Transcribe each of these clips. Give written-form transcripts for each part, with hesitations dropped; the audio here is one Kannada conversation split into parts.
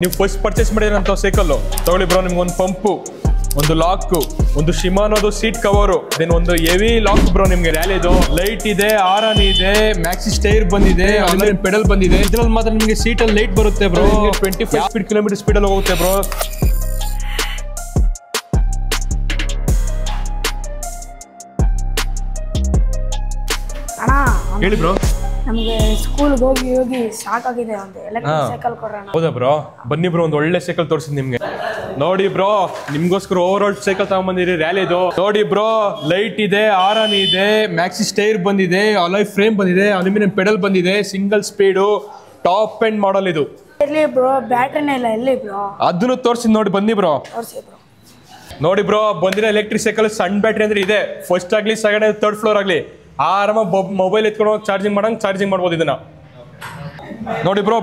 ನೀವು ಫಸ್ಟ್ ಪರ್ಚೇಸ್ ಮಾಡಿರೋಂಥ ಸೈಕಲ್ ತಗೊಳ್ಳಿ ಬ್ರೋ, ನಿಮ್ಗೆ ಒಂದು ಪಂಪು, ಒಂದು ಲಾಕ್, ಒಂದು ಶಿಮಾನೋದು ಸೀಟ್ ಕವರು, ದೆನ್ ಒಂದು ಹೆವಿ ಲಾಕ್ ಬ್ರೋ. ನಿಮ್ಗೆ ರ್ಯಾಲಿದು ಲೈಟ್ ಇದೆ, ಆರನ್ ಇದೆ, ಮ್ಯಾಕ್ಸಿ ಸ್ಟೈರ್ ಬಂದಿದೆ, ಆಮೇಲೆ ಪೆಡಲ್ ಬಂದಿದೆ. ಇದ್ರಲ್ಲಿ ಮಾತ್ರ ನಿಮಗೆ ಸೀಟಲ್ಲಿ ಲೈಟ್ ಬರುತ್ತೆ ಬ್ರೋ. 25 ಕಿಲೋಮೀಟರ್ ಸ್ಪೀಡಲ್ಲಿ ಹೋಗುತ್ತೆ ಬ್ರೋ. ಹೇಳಿ ಬ್ರೋ. ನಮಗೆ ಸ್ಕೂಲ್ಗೆ ಹೋಗಿ ಹೋಗಿ ಸಾಕಾಗಿದೆ, ಒಂದು ಎಲೆಕ್ಟ್ರಿಕ್ ಸೈಕಲ್ ಕೊಡೋಣ. ಹೌದಾ ಬ್ರೋ, ಬನ್ನಿ ಬ್ರೋ, ಒಂದು ಒಳ್ಳೆ ಸೈಕಲ್ ತೋರಿಸಿ ನಿಮ್ಗೆ. ನೋಡಿ ಬ್ರೋ, ನಿಮ್ಗೋಸ್ಕರ ಓವರ್ ಆಲ್ ಸೈಕಲ್ ತಗೊಂಡ್ಬಂದಿರಿ ರ್ಯಾಲಿದು. ನೋಡಿ ಬ್ರೋ, ಲೈಟ್ ಇದೆ, ಆರನ್ ಇದೆ, ಮ್ಯಾಕ್ಸಿ ಸ್ಟೈರ್ ಬಂದಿದೆ, ಅಲಾಯ್ ಫ್ರೇಮ್ ಬಂದಿದೆ, ಅಲ್ಯೂಮಿನಿಯಂ ಪೆಡಲ್ ಬಂದಿದೆ, single speed, top end model ಇದು. ಎಲ್ಲಿ ಬ್ರೋ ಬ್ಯಾಟ್ರಿನೇ ಇಲ್ಲ, ಎಲ್ಲಿ ಬ್ರೋ? ಅದನ್ನು ತೋರಿಸಿ ನೋಡಿ, ಬನ್ನಿ ಬ್ರೋ. ತೋರಿಸಿ ಬ್ರೋ. ನೋಡಿ ಬ್ರೋ, ಬಂದಿರೋ ಎಲೆಕ್ಟ್ರಿಕ್ ಸೈಕಲ್ ಸಣ್ಣ ಬ್ಯಾಟ್ರಿ ಅಂದ್ರೆ ಇದೆ. ಫಸ್ಟ್ ಆಗಲಿ, ಸೆಕೆಂಡ್, ಥರ್ಡ್ ಫ್ಲೋರ್ ಆಗಲಿ ಆರಾಮ ಮೊಬೈಲ್ ಎತ್ಕೊಂಡು ಹೋಗಿ ಚಾರ್ಜಿಂಗ್ ಮಾಡ್ಬೋದು ಇದನ್ನ. ನೋಡಿ ಬ್ರೋ,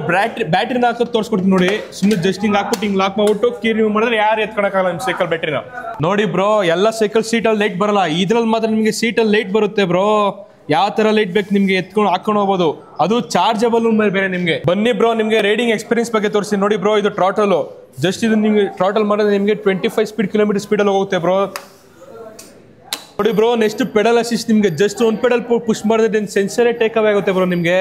ಬ್ಯಾಟ್ರಿನ ಹಾಕೋದು ತೋರಿಸ್ಕೊಡ್ತೀನಿ ನೋಡಿ. ಸುಮ್ಮನೆ ಜಸ್ಟ್ ಹಿಂಗ್ ಹಾಕ್ಬಿಟ್ಟು ಹಿಂಗ್ ಲಾಕ್ ಮಾಡ್ಬಿಟ್ಟು ಕೀ ರಿಮೂವ್ ಮಾಡಿದ್ರೆ ಯಾರು ಎತ್ಕೊಳಕ್ಕಾಗಲ್ಲ ನಿಮ್ಮ ಸೈಕಲ್ ಬ್ಯಾಟ್ರಿನ. ನೋಡಿ ಬ್ರೋ, ಎಲ್ಲ ಸೈಕಲ್ ಸೀಟಲ್ಲಿ ಲೈಟ್ ಬರಲ್ಲ, ಇದ್ರಲ್ಲಿ ಮಾತ್ರ ನಿಮಗೆ ಸೀಟಲ್ಲಿ ಲೈಟ್ ಬರುತ್ತೆ ಬ್ರೋ. ಯಾವ ತರ ಲೈಟ್ ಬೇಕು ನಿಮ್ಗೆ ಎತ್ಕೊಂಡು ಹಾಕೊಂಡು ಹೋಗ್ಬೋದು, ಅದು ಚಾರ್ಜಬಲ್ ಬೇರೆ ನಿಮ್ಗೆ. ಬನ್ನಿ ಬ್ರೋ, ನಿಮ್ಗೆ ರೈಡಿಂಗ್ ಎಕ್ಸ್ಪೀರಿಯನ್ಸ್ ಬಗ್ಗೆ ತೋರಿಸಿ. ನೋಡಿ ಬ್ರೋ, ಇದು ಟ್ರಾಟಲ್. ಜಸ್ಟ್ ಇದು ನಿಮ್ಗೆ ಟ್ರಾಟಲ್ ಮಾಡಿದ್ರೆ ನಿಮಗೆ 25 ಕಿಲೋಮೀಟರ್ ಸ್ಪೀಡಲ್ಲಿ ಹೋಗುತ್ತೆ ಬ್ರೋ. ನೋಡಿ ಬ್ರೋ, ನೆಕ್ಸ್ಟ್ ಪೆಡಲ್ ಅಸಿಸ್ಟ್. ನಿಮ್ಗೆ ಜಸ್ಟ್ ಒಂದು ಪೆಡಲ್ ಪುಷ್ ಮಾಡಿದ್ರೆ ಸೆನ್ಸರೇ ಟೇಕ್ ಅವೇ ಆಗುತ್ತೆ ಬ್ರೋ ನಿಮ್ಗೆ.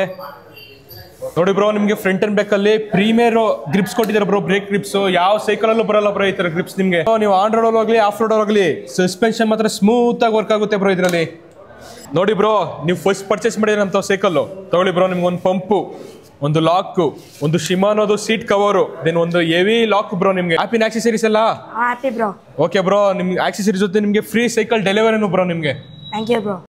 ನೋಡಿ ಬ್ರೋ, ನಿಮ್ಗೆ ಫ್ರಂಟ್ ಅಂಡ್ ಬ್ಯಾಕ್ ಅಲ್ಲಿ ಪ್ರೀಮಿಯರ್ ಗ್ರಿಪ್ಸ್ ಕೊಟ್ಟಿದ್ದಾರೆ ಬ್ರೋ, ಬ್ರೇಕ್ ಗ್ರಿಪ್ಸ್. ಯಾವ ಸೈಕಲ್ ಅಲ್ಲೂ ಬರಲ್ಲ ಬ್ರೋ ಈ ತರ ಗ್ರಿಪ್ಸ್ ನಿಮ್ಗೆ. ನೀವು ಆನ್ ರೋಡ್ ಹೋಗ್ಲಿ, ಆಫ್ ರೋಡ್ ಹೋಗ್ಲಿ, ಸಸ್ಪೆನ್ಷನ್ ಮಾತ್ರ ಸ್ಮೂತ್ ಆಗಿ ವರ್ಕ್ ಆಗುತ್ತೆ ಬ್ರೋ ಇದರಲ್ಲಿ. ನೋಡಿ ಬ್ರೋ, ನೀವು ಫಸ್ಟ್ ಪರ್ಚೇಸ್ ಮಾಡಿರೋಂಥ ಸೈಕಲ್ ತಗೊಳ್ಳಿ ಬ್ರೋ, ನಿಮ್ಗೆ ಒಂದು ಪಂಪು, ಒಂದು ಲಾಕ್, ಒಂದು ಶಿಮಾನೋದು ಸೀಟ್ ಕವರು, ದೆನ್ ಒಂದು ಹೆವಿ ಲಾಕ್ ಬ್ರೋ. ನಿಮ್ಗೆ ಹ್ಯಾಪಿನ ಆಕ್ಸೆಸರೀಸ್ ಎಲ್ಲ ಹ್ಯಾಪಿ ಬ್ರೋ. ಓಕೆ ಬ್ರೋ, ನಿಮ್ಗೆ ಆಕ್ಸೆಸರೀಸ್ ಜೊತೆ ನಿಮ್ಗೆ ಫ್ರೀ ಸೈಕಲ್ ಡೆಲಿವರಿನೂ ಬ್ರೋ ನಿಮ್ಗೆ. Thank you bro.